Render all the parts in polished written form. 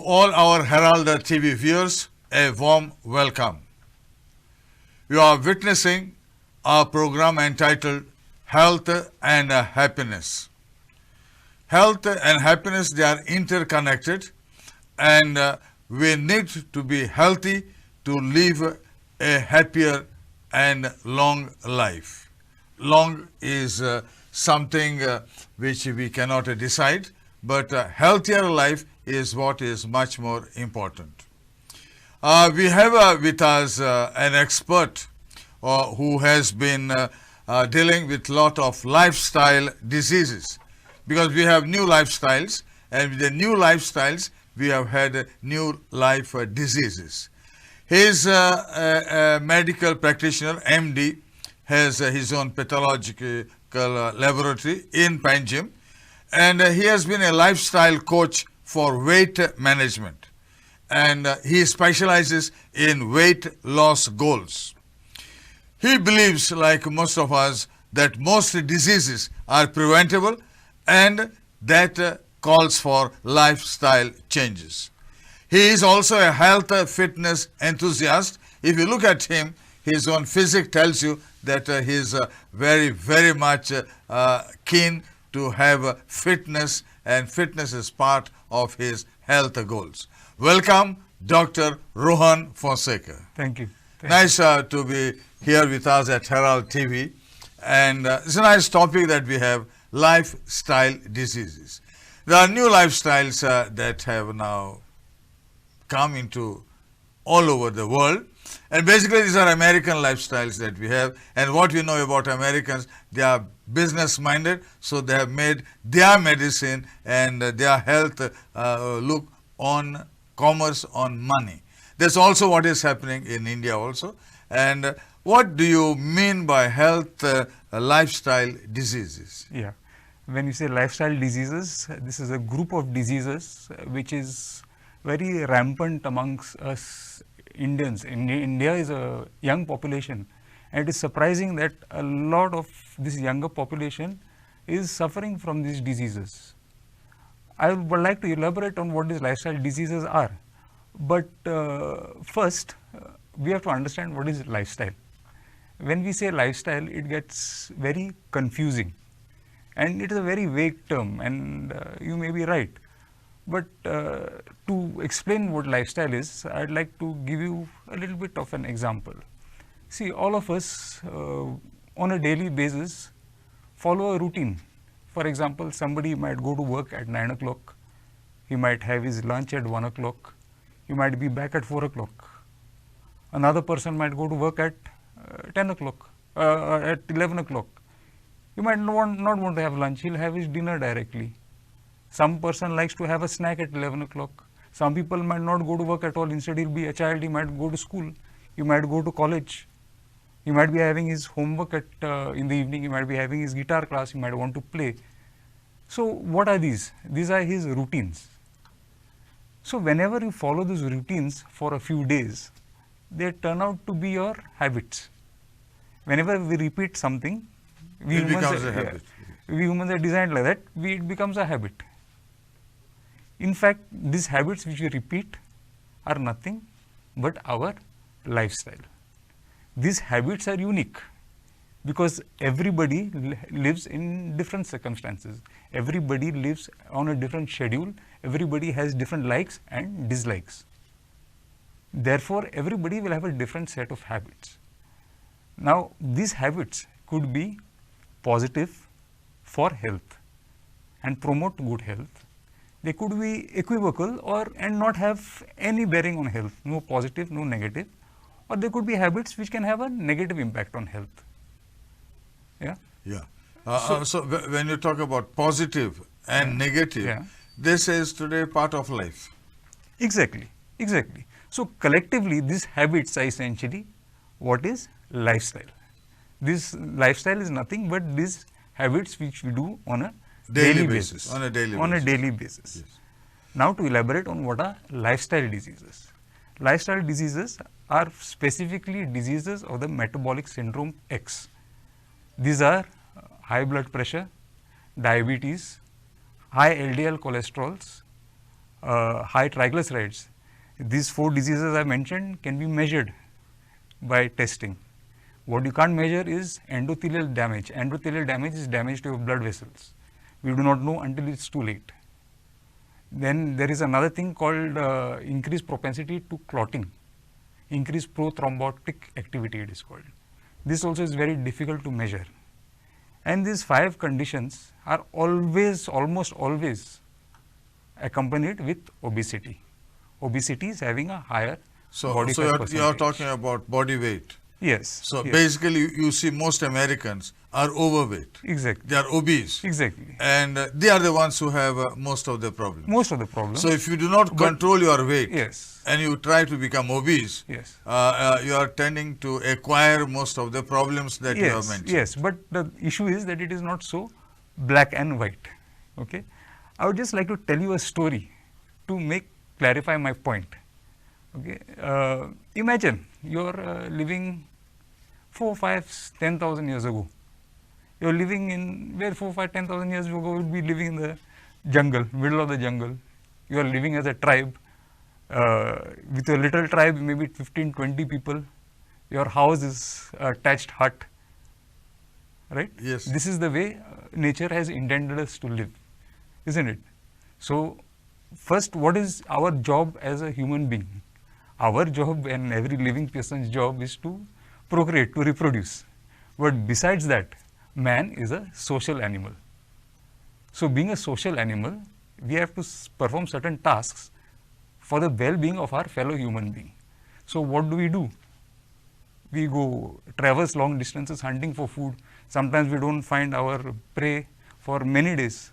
all our Herald TV viewers, a warm welcome. You are witnessing our program entitled Health and Happiness. Health and happiness, they are interconnected, and we need to be healthy to live a happier and long life. Long is something which we cannot decide, but healthier life is what is much more important. We have with us an expert who has been dealing with lot of lifestyle diseases, because we have new lifestyles, and with the new lifestyles we have had new life diseases. He is a medical practitioner, MD, has his own pathological laboratory in Panjim, and he has been a lifestyle coach for weight management, and he specializes in weight loss goals. He believes, like most of us, that most diseases are preventable, and that calls for lifestyle changes. He is also a health fitness enthusiast. If you look at him, his own physique tells you that he is very much keen to have fitness, and fitness is part of his health goals. Welcome, Dr. Rohan Fonseca. Thank you. Nice to be here with us at Herald TV, and it's a nice topic that we have, lifestyle diseases. There are new lifestyles that have now come into all over the world, and basically these are American lifestyles that we have. And what we know about Americans, they are business minded, so they have made their medicine and their health look on commerce, on money. That's also what is happening in India also. And what do you mean by health lifestyle diseases? Yeah, when you say lifestyle diseases, this is a group of diseases which is very rampant amongst us Indians. India is a young population, and it is surprising that a lot of this younger population is suffering from these diseases. I would like to elaborate on what these lifestyle diseases are, but first we have to understand what is lifestyle. When we say lifestyle, it gets very confusing, and it is a very vague term, and you may be right. But to explain what lifestyle is, I'd like to give you a little bit of an example. See, all of us on a daily basis follow a routine. For example, somebody might go to work at 9 o'clock, he might have his lunch at 1 o'clock, he might be back at 4 o'clock. Another person might go to work at 10 o'clock, at 11 o'clock. He might not want to have lunch, he'll have his dinner directly. Some person likes to have a snack at 11 o'clock. Some people might not go to work at all. Instead, he'll be a child. He might go to school. He might go to college. He might be having his homework at in the evening. He might be having his guitar class. He might want to play. So, what are these? These are his routines. So, whenever you follow these routines for a few days, they turn out to be your habits. Whenever we repeat something, we humans are designed like that. It becomes a habit. In fact, these habits which we repeat are nothing but our lifestyle. These habits are unique because everybody lives in different circumstances. Everybody lives on a different schedule. Everybody has different likes and dislikes. Therefore, everybody will have a different set of habits. Now, these habits could be positive for health and promote good health. They could be equivocal and not have any bearing on health, no positive, no negative, or they could be habits which can have a negative impact on health. Yeah. Yeah. So when you talk about positive and negative, this is today part of life. Exactly. So collectively, these habits are essentially what is lifestyle. This lifestyle is nothing but these habits which we do on a daily basis. On a daily basis. Yes. Now to elaborate on what are lifestyle diseases. Lifestyle diseases are specifically diseases of the metabolic syndrome X. These are high blood pressure, diabetes, high LDL cholesterols, high triglycerides. These 4 diseases I mentioned can be measured by testing. What you can't measure is endothelial damage. Endothelial damage is damage to your blood vessels. We do not know until it's too late. Then there is another thing called increased propensity to clotting, increased prothrombotic activity it is called. This also is very difficult to measure. And these 5 conditions are always, almost always accompanied with obesity. Obesity is having a higher body fat percentage. You are talking about body weight. Yes. So yes. basically you see most Americans are overweight. Exactly. They are obese. Exactly. And they are the ones who have most of the problems. Most of the problems. So if you do not control your weight, yes, and you try to become obese, yes, you are tending to acquire most of the problems that you have mentioned. Yes, but the issue is that it is not so black and white. Okay, I would just like to tell you a story to clarify my point. Okay, imagine you are living 4, 5, 10,000 years ago. You are living in where 4, 5, 10,000 years ago would be living in the jungle, middle of the jungle. You are living as a tribe. With your little tribe, maybe 15, 20 people. Your house is a thatched hut. Right? Yes. This is the way nature has intended us to live, isn't it? So, first, what is our job as a human being? Our job and every living person's job is to procreate, to reproduce. But besides that, man is a social animal. So, being a social animal, we have to perform certain tasks for the well-being of our fellow human being. So, what do? We go traverse long distances hunting for food. Sometimes we don't find our prey for many days.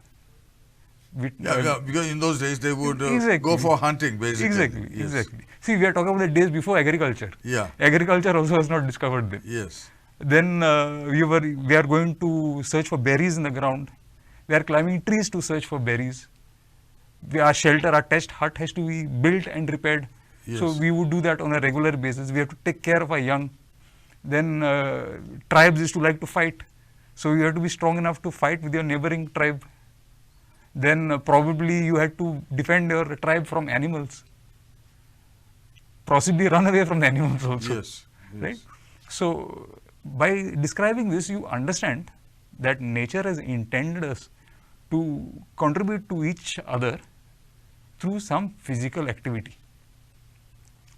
Because in those days they would exactly. go for hunting basically. Exactly, yes. exactly. See, we are talking about the days before agriculture. Yeah. Agriculture also was not discovered then. Yes. Then we are going to search for berries in the ground. We are climbing trees to search for berries. Our shelter, our thatched hut has to be built and repaired. Yes. So we would do that on a regular basis. We have to take care of our young. Then tribes used to like to fight. So you have to be strong enough to fight with your neighboring tribe. Then probably you had to defend your tribe from animals. Possibly run away from the animals also. Yes. Yes. Right? So by describing this, you understand that nature has intended us to contribute to each other through some physical activity.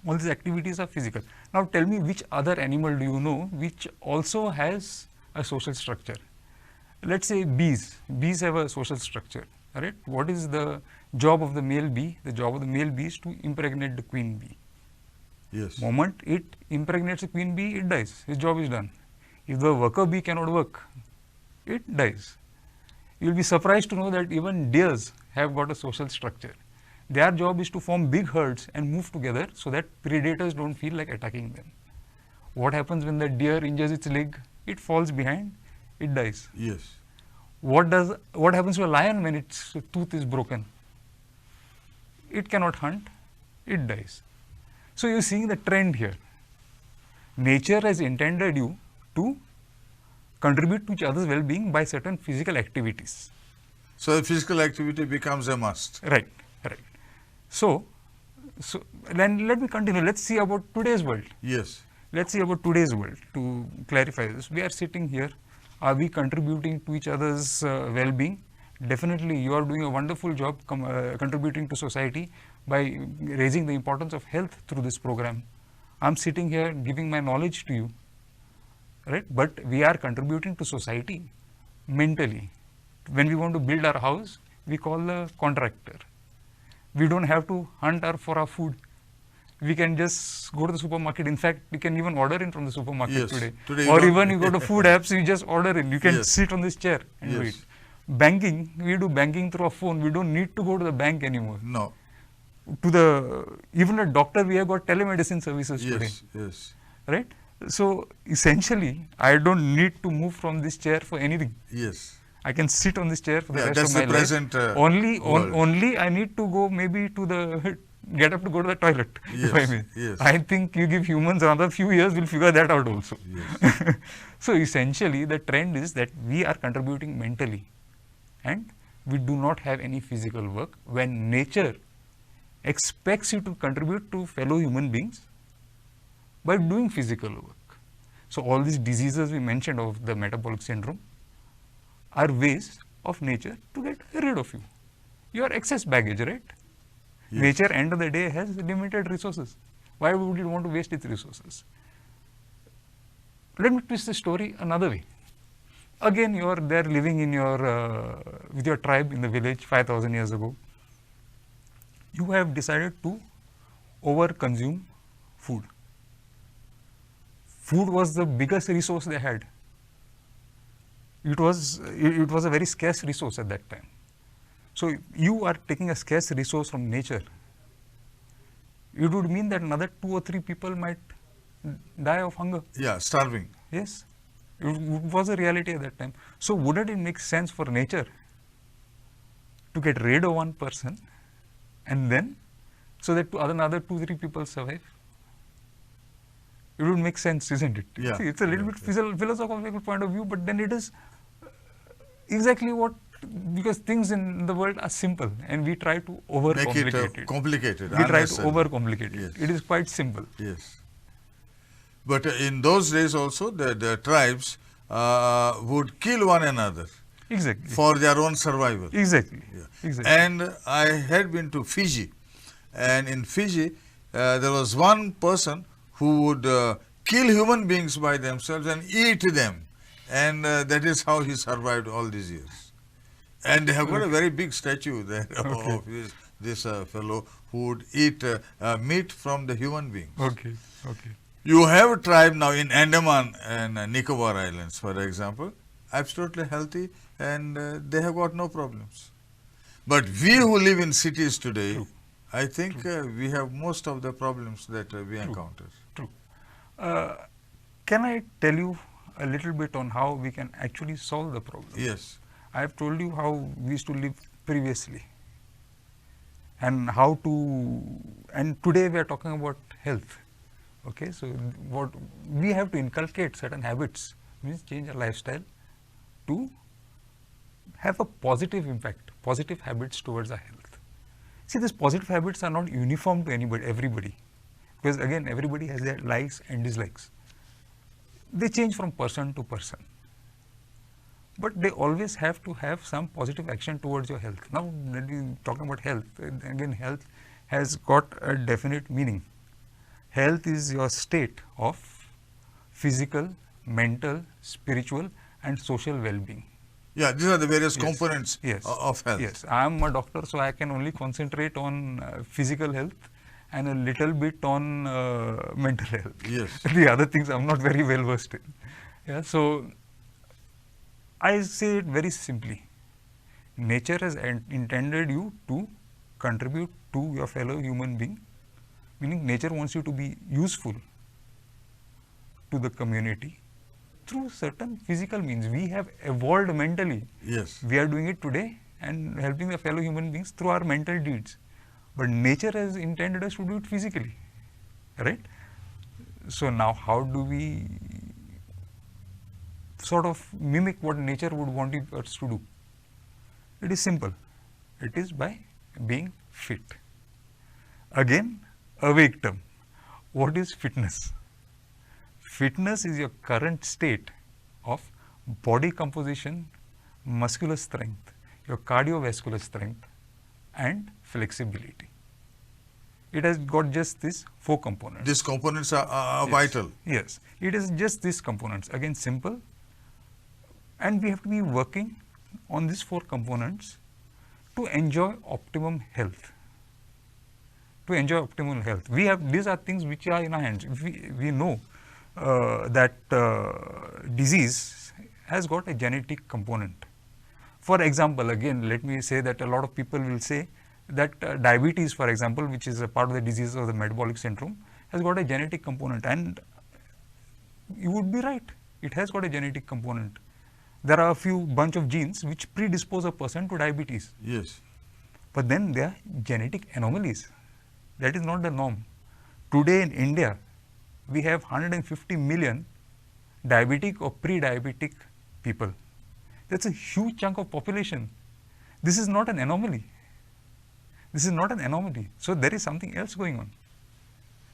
All these activities are physical. Now tell me, which other animal do you know which also has a social structure? Let's say bees. Bees have a social structure. Right? What is the job of the male bee? The job of the male bee is to impregnate the queen bee. Yes. Moment it impregnates the queen bee, it dies. His job is done. If the worker bee cannot work, it dies. You will be surprised to know that even deers have got a social structure. Their job is to form big herds and move together so that predators don't feel like attacking them. What happens when the deer injures its leg? It falls behind, it dies. Yes. What happens to a lion when its tooth is broken? It cannot hunt, it dies. So you're seeing the trend here. Nature has intended you to contribute to each other's well-being by certain physical activities. So the physical activity becomes a must. Right, right. So then let me continue. Let's see about today's world. Yes. Let's see about today's world to clarify this. We are sitting here. Are we contributing to each other's well-being? Definitely, you are doing a wonderful job contributing to society by raising the importance of health through this program. I'm sitting here giving my knowledge to you, right? But we are contributing to society mentally. When we want to build our house, we call the contractor. We don't have to hunt for our food. We can just go to the supermarket. In fact, we can even order in from the supermarket today. Or even you go to food apps, you just order in. You can sit on this chair and do it. Banking, we do banking through a phone. We don't need to go to the bank anymore. No. Even a doctor, we have got telemedicine services today. Yes. Right? So essentially, I don't need to move from this chair for anything. Yes. I can sit on this chair for the rest that's of my the present life. Only I need to go maybe get up to go to the toilet. Yes, if I may. yes. I think you give humans another few years, we'll figure that out also. Yes. So essentially, the trend is that we are contributing mentally and we do not have any physical work when nature expects you to contribute to fellow human beings by doing physical work. So all these diseases we mentioned of the metabolic syndrome are ways of nature to get rid of you. Your excess baggage, right? Yes. Nature, end of the day, has limited resources. Why would it want to waste its resources? Let me twist the story another way. Again, you are there living in your with your tribe in the village 5,000 years ago. You have decided to over-consume food. Food was the biggest resource they had. It was a very scarce resource at that time. So you are taking a scarce resource from nature. It would mean that another 2 or 3 people might die of hunger. Yeah, starving. Yes, it was a reality at that time. So wouldn't it make sense for nature to get rid of one person and then so that another 2-3 people survive? It would make sense, isn't it? Yeah. See, it's a little bit philosophical point of view, but then it is exactly what, because things in the world are simple and we try to overcomplicate Make it complicated. We try to unnecessary. overcomplicate Yes. it. It is quite simple. Yes. But in those days also, the tribes would kill one another Exactly. for their own survival. Exactly. Yeah. Exactly. And I had been to Fiji, and in Fiji, there was one person who would kill human beings by themselves and eat them, and that is how he survived all these years. And they have got a very big statue there of this fellow who would eat meat from the human beings. Okay. Okay. You have a tribe now in Andaman and Nicobar Islands, for example, absolutely healthy, and they have got no problems. But we who live in cities today, True. I think we have most of the problems that we encounter. True. Can I tell you a little bit on how we can actually solve the problem? Yes. I have told you how we used to live previously and how to, and today we are talking about health. Okay, so what we have to inculcate certain habits, means change our lifestyle to have a positive impact, positive habits towards our health. See, these positive habits are not uniform to everybody, because again, everybody has their likes and dislikes. They change from person to person, but they always have to have some positive action towards your health. Now, when we talking about health, again, health has got a definite meaning. Health is your state of physical, mental, spiritual and social well-being. Yeah, these are the various Yes. components Yes. of health. Yes, I am a doctor, so I can only concentrate on physical health and a little bit on mental health. Yes. The other things I am not very well versed in. Yeah, so I say it very simply. Nature has intended you to contribute to your fellow human being, meaning nature wants you to be useful to the community through certain physical means. We have evolved mentally. Yes. We are doing it today and helping the fellow human beings through our mental deeds. But nature has intended us to do it physically, right? So now how do we sort of mimic what nature would want us to do? It is simple. It is by being fit. Again, a vague term. What is fitness? Fitness is your current state of body composition, muscular strength, your cardiovascular strength and flexibility. It has got just these 4 components. These components are Yes. vital. Yes, it is just these components. Again, simple, and we have to be working on these 4 components to enjoy optimum health. To enjoy optimal health, these are things which are in our hands. We know that disease has got a genetic component. For example, again, let me say that a lot of people will say that diabetes, for example, which is a part of the disease of the metabolic syndrome, has got a genetic component, and you would be right. It has got a genetic component. There are a few bunch of genes which predispose a person to diabetes. Yes. But then they are genetic anomalies. That is not the norm. Today in India, we have 150 million diabetic or pre-diabetic people. That's a huge chunk of population. This is not an anomaly. This is not an anomaly. So there is something else going on.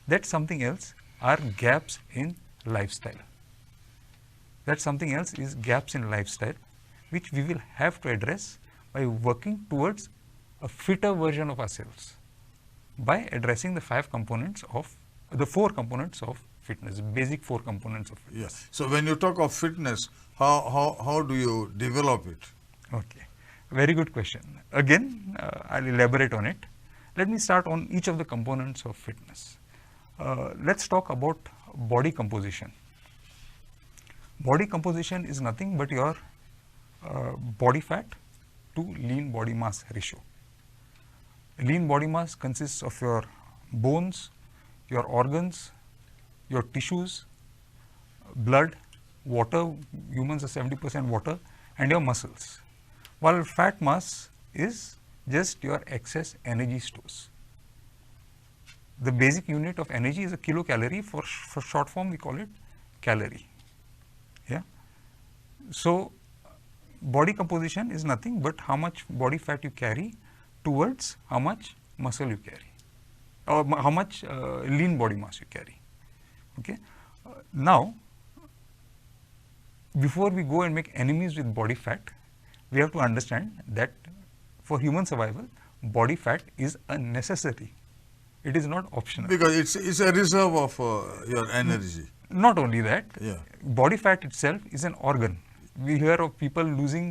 That something else are gaps in lifestyle. That something else is gaps in lifestyle, which we will have to address by working towards a fitter version of ourselves, by addressing the four components of fitness, basic 4 components of fitness. Yes. So when you talk of fitness, how do you develop it? Okay, very good question. Again, I'll elaborate on it. Let me start on each of the components of fitness. Let's talk about body composition. Body composition is nothing but your body fat to lean body mass ratio. Lean body mass consists of your bones, your organs, your tissues, blood, water, humans are 70% water, and your muscles. While fat mass is just your excess energy stores. The basic unit of energy is a kilocalorie. For short form, we call it calorie. Yeah. So body composition is nothing but how much body fat you carry towards how much muscle you carry, or how much lean body mass you carry. Okay. Now, before we go and make enemies with body fat, we have to understand that for human survival, body fat is a necessity. It is not optional. Because it's a reserve of your energy. Not only that, Yeah. body fat itself is an organ. We hear of people losing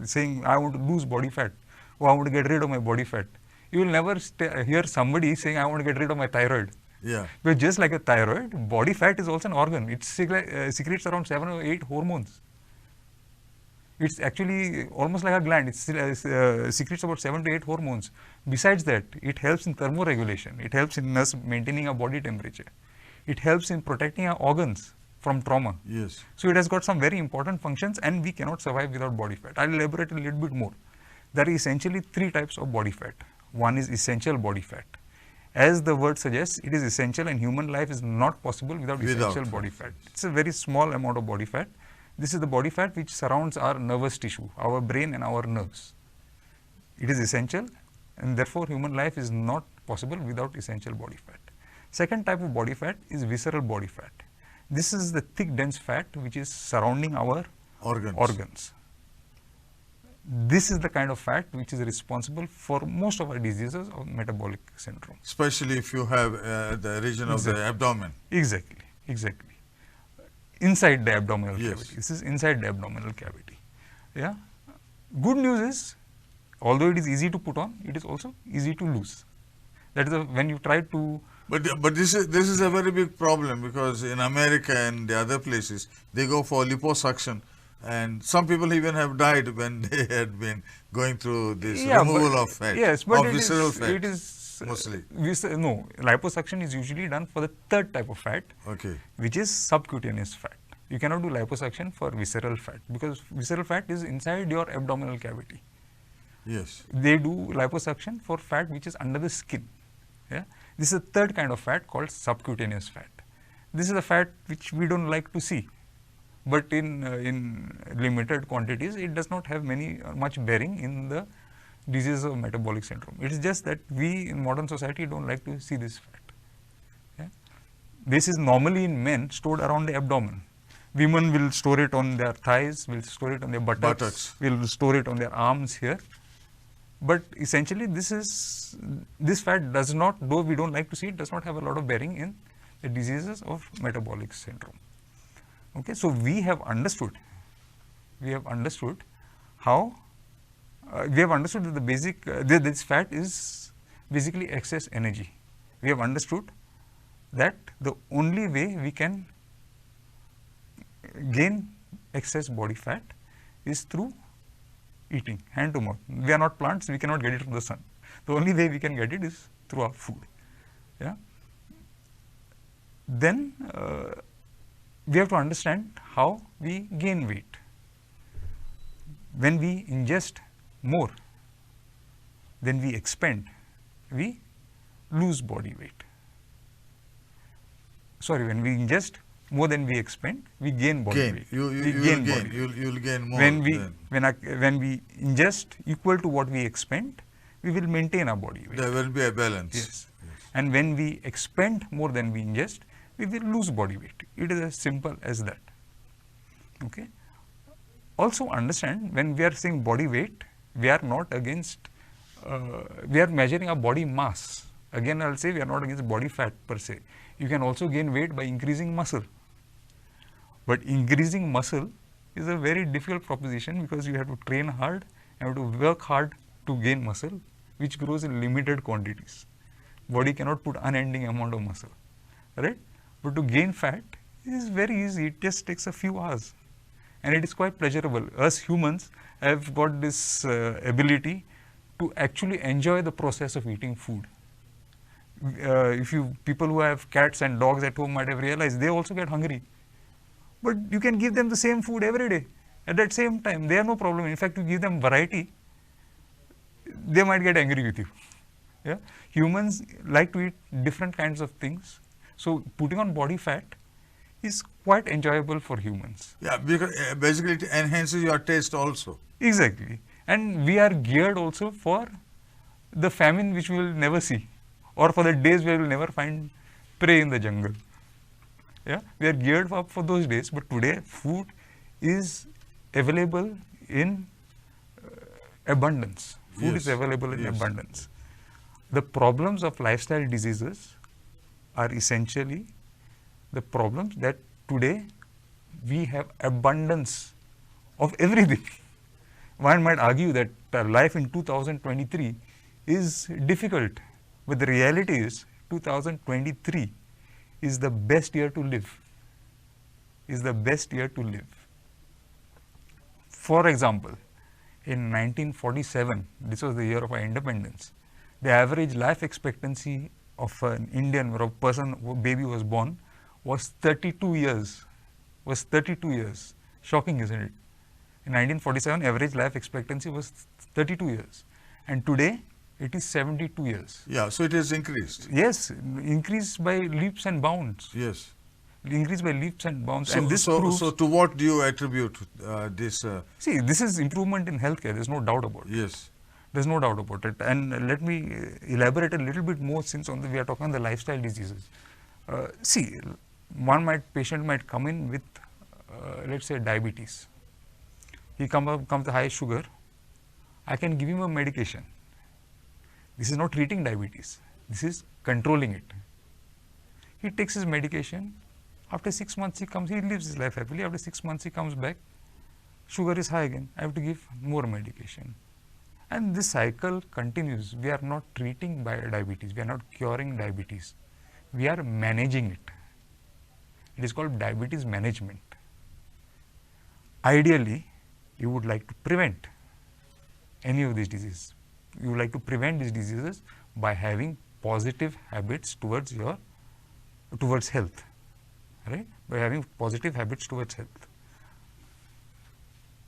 saying, I want to lose body fat, or I want to get rid of my body fat. You will never hear somebody saying, I want to get rid of my thyroid. Yeah. But just like a thyroid, body fat is also an organ. It secretes around 7 or 8 hormones. It's actually almost like a gland. It secretes about 7 to 8 hormones. Besides that, it helps in thermoregulation. It helps in us maintaining our body temperature. It helps in protecting our organs from trauma. Yes. So it has got some very important functions, and we cannot survive without body fat. I'll elaborate a little bit more. There are essentially 3 types of body fat. One is essential body fat. As the word suggests, it is essential, and human life is not possible without essential body fat. It's a very small amount of body fat. This is the body fat which surrounds our nervous tissue, our brain and our nerves. It is essential, and therefore human life is not possible without essential body fat. Second type of body fat is visceral body fat. This is the thick dense fat which is surrounding our organs. This is the kind of fat which is responsible for most of our diseases of metabolic syndrome. Especially if you have the region of the abdomen. Exactly. Inside the abdominal Yes. cavity. This is inside the abdominal cavity. Yeah. Good news is, although it is easy to put on, it is also easy to lose. That is when you try to. But this is a very big problem, because in America and the other places they go for liposuction, and some people even have died when they had been going through this removal of fat. Yes, but of visceral fat. It is mostly. No, liposuction is usually done for the third type of fat, Okay. which is subcutaneous fat. You cannot do liposuction for visceral fat, because visceral fat is inside your abdominal cavity. Yes. They do liposuction for fat which is under the skin. Yeah? This is a third kind of fat called subcutaneous fat. This is the fat which we don't like to see, but in limited quantities, it does not have much bearing in the diseases of metabolic syndrome. It is just that we in modern society don't like to see this fat. Yeah? This is normally in men stored around the abdomen. Women will store it on their thighs, will store it on their buttocks, will store it on their arms here. But essentially this fat does not, though we don't like to see it, does not have a lot of bearing in the diseases of metabolic syndrome. Okay, so we have understood how we have understood that the basic this fat is basically excess energy. We have understood that the only way we can gain excess body fat is through eating, hand to mouth. We are not plants, we cannot get it from the sun. The only way we can get it is through our food. Yeah. Then we have to understand how we gain weight. When we ingest more than we expend, we lose body weight. Sorry, when we ingest more than we expend, we gain body weight. You'll gain more. When we ingest equal to what we expend, we will maintain our body weight. There will be a balance. Yes. And when we expend more than we ingest, we will lose body weight. It is as simple as that. Okay. Also understand, when we are saying body weight, we are not against, we are measuring our body mass. Again, I will say we are not against body fat per se. You can also gain weight by increasing muscle. But increasing muscle is a very difficult proposition, because you have to train hard and have to work hard to gain muscle, which grows in limited quantities. Body cannot put unending amount of muscle, right? But to gain fat is very easy. It just takes a few hours, and it is quite pleasurable. Us humans have got this ability to actually enjoy the process of eating food. If you people who have cats and dogs at home might have realized they also get hungry, but you can give them the same food every day at that same time. They have no problem. In fact, you give them variety, they might get angry with you. Yeah? Humans like to eat different kinds of things, so putting on body fat is quite enjoyable for humans. Yeah, because basically it enhances your taste also. Exactly. And we are geared also for the famine which we will never see, or for the days where we will never find prey in the jungle. Yeah, we are geared up for those days, but today food is available in abundance. Food is available in abundance. The problems of lifestyle diseases are essentially the problems that today we have abundance of everything. One might argue that life in 2023 is difficult, but the reality is 2023 is the best year to live. Is the best year to live. For example, in 1947, this was the year of our independence, the average life expectancy of an Indian, or a person, baby was born, was 32 years. Was 32 years. Shocking, isn't it? In 1947, average life expectancy was 32 years. And today, it is 72 years. Yeah, so it has increased. Yes, increased by leaps and bounds. Yes. Increased by leaps and bounds. So, and this proves, proves, so to what do you attribute this? See, this is improvement in healthcare. There's no doubt about it. Yes. There's no doubt about it. And let me elaborate a little bit more, since we are talking on the lifestyle diseases. See, patient might come in with, let's say, diabetes. He comes with high sugar. I can give him a medication. This is not treating diabetes. This is controlling it. He takes his medication. After 6 months he lives his life happily. After 6 months he comes back. Sugar is high again. I have to give more medication. And this cycle continues. We are not treating diabetes. We are not curing diabetes. We are managing it. It is called diabetes management. Ideally, you would like to prevent any of these diseases. You would like to prevent these diseases by having positive habits towards health, right? By having positive habits towards health.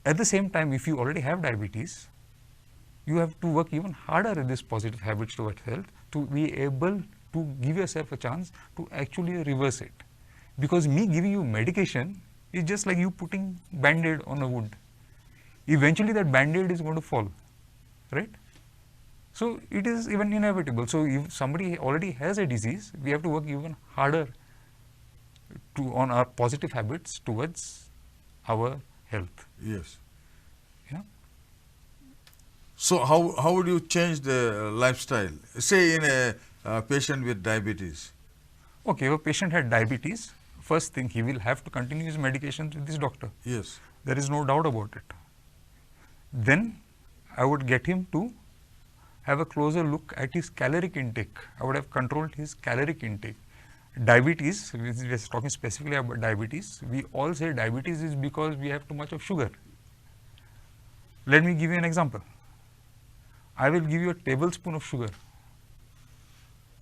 At the same time, if you already have diabetes, you have to work even harder at this positive habits towards health to be able to give yourself a chance to actually reverse it. Because me giving you medication is just like you putting band-aid on a wound. Eventually that band-aid is going to fall, right? So it is even inevitable. So if somebody already has a disease, we have to work even harder on our positive habits towards our health. Yes. Yeah. So how would you change the lifestyle? Say in a patient with diabetes. Okay, if a patient had diabetes, first thing, he will have to continue his medications with his doctor. Yes. There is no doubt about it. Then I would get him to have a closer look at his caloric intake. I would have controlled his caloric intake. Diabetes, we are talking specifically about diabetes, we all say diabetes is because we have too much of sugar. Let me give you an example. I will give you a tablespoon of sugar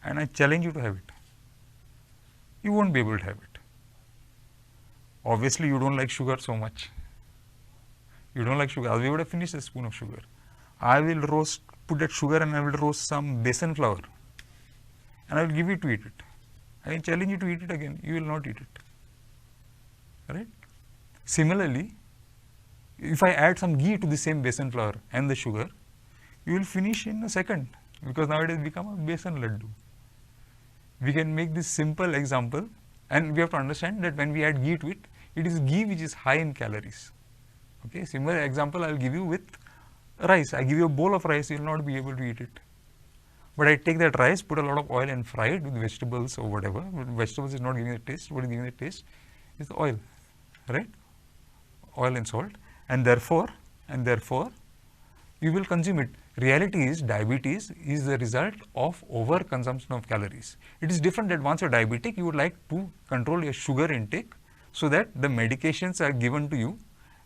and I challenge you to have it. You won't be able to have it. Obviously, you don't like sugar so much. You don't like sugar, else we would have finished a spoon of sugar. I will put that sugar and I will roast some besan flour and I will give you to eat it. I will challenge you to eat it again, you will not eat it. Right? Similarly, if I add some ghee to the same besan flour and the sugar, you will finish in a second, because now it has become a besan laddu. We can make this simple example, and we have to understand that when we add ghee to it, it is ghee which is high in calories. Okay, similar example I will give you with rice. I give you a bowl of rice, you will not be able to eat it. But I take that rice, put a lot of oil and fry it with vegetables or whatever. But vegetables is not giving the taste. What is giving the taste is the oil, right? Oil and salt, and therefore you will consume it. Reality is diabetes is the result of over consumption of calories. It is different that once you're diabetic, you would like to control your sugar intake so that the medications are given to you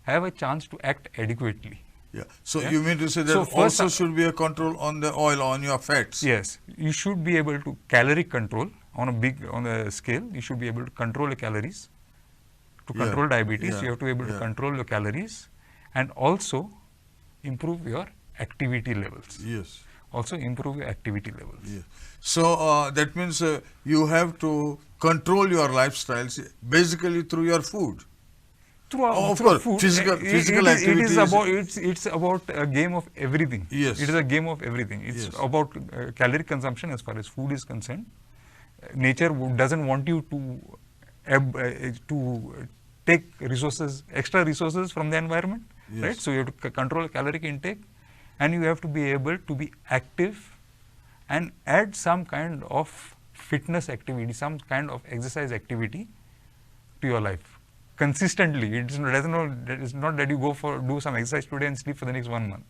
have a chance to act adequately. Yeah. So Yeah. you mean to say that So first also should be a control on the oil, on your fats? Yes, you should be able to caloric control on a scale. You should be able to control your calories. To Yeah, control diabetes, yeah, you have to be able to yeah. control your calories and also improve your activity levels. Yes. Also improve your activity levels. Yeah. So that means you have to control your lifestyles basically through your food. Of Through course, food, physical it is activities. it's about a game of everything. Yes. It is a game of everything. It's Yes. about calorie consumption as far as food is concerned. Nature doesn't want you to take resources, extra resources from the environment, Yes. right? So you have to control caloric intake, and you have to be able to be active and add some kind of fitness activity, some kind of exercise activity to your life consistently. It's not that you do some exercise today and sleep for the next 1 month.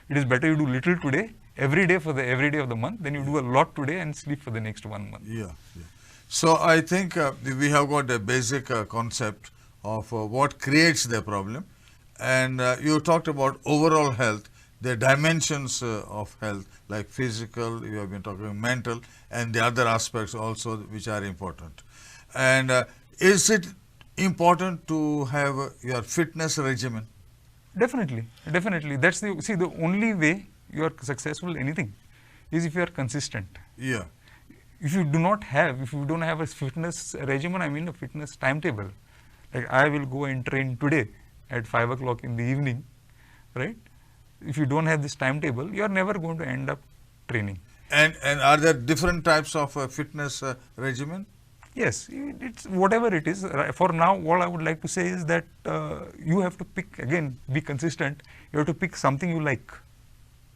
It is better you do little today, every day every day of the month, than you do a lot today and sleep for the next 1 month. Yeah, yeah. So I think we have got a basic concept of what creates the problem, and you talked about overall health, the dimensions of health, like physical, you have been talking mental, and the other aspects also which are important. And is it important to have your fitness regimen? Definitely, definitely. That's the only way you are successful in anything is if you are consistent. Yeah. If you don't have a fitness regimen, I mean a fitness timetable, like I will go and train today at 5 o'clock in the evening, right? If you don't have this timetable, you are never going to end up training. And are there different types of fitness regimen? Yes, it's whatever it is. For now, what I would like to say is that you have to pick, again, be consistent. You have to pick something you like.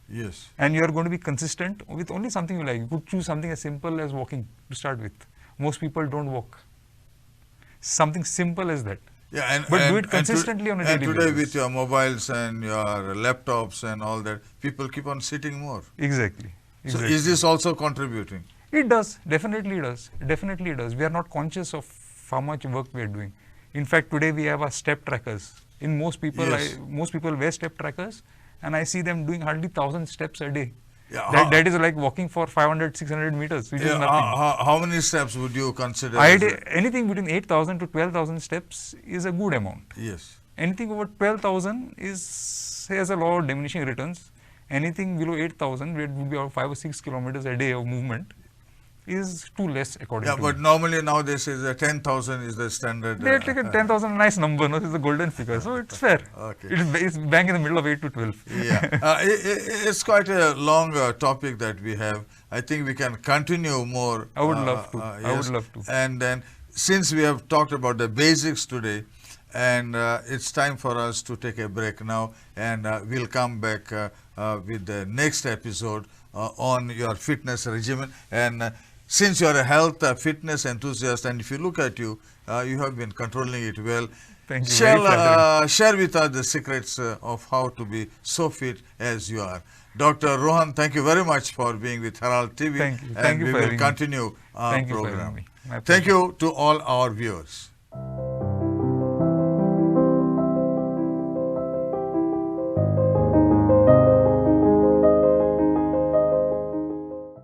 Yes. And you are going to be consistent with only something you like. You could choose something as simple as walking to start with. Most people don't walk. Something simple as that. Yeah, But do it consistently on a daily And today basis. with your mobiles and your laptops and all that, people keep on sitting more. Exactly. So is this also contributing? It does. Definitely it does. Definitely it does. We are not conscious of how much work we are doing. In fact, today we have our step trackers. In most people, Yes. most people wear step trackers, and I see them doing hardly 1,000 steps a day. Yeah, That is like walking for 500, 600 meters, which is Yeah, nothing. how many steps would you consider? as Anything between 8,000 to 12,000 steps is a good amount. yes. Anything over 12,000 has a lot of diminishing returns. Anything below 8,000, where it would be about 5 or 6 kilometers a day of movement, is too less according Yeah, to but me. normally nowadays is 10,000 is the standard. They take 10,000, a nice number, no? It's a golden figure, so it's fair. Okay. It's bang in the middle of 8 to 12. Yeah, it's quite a long topic that we have. I think we can continue more. I would love to. I would yes. love to. And then, since we have talked about the basics today, and it's time for us to take a break now, and we'll come back with the next episode on your fitness regimen. And since you are a health fitness enthusiast, and if you look at you, you have been controlling it well. Thank you. Very flattering. Share with us the secrets of how to be so fit as you are. Dr. Rohan, thank you very much for being with Herald TV. Thank you. And Thank you we for will having me. continue our Thank you for program. having me. My Thank pleasure. you to all our viewers.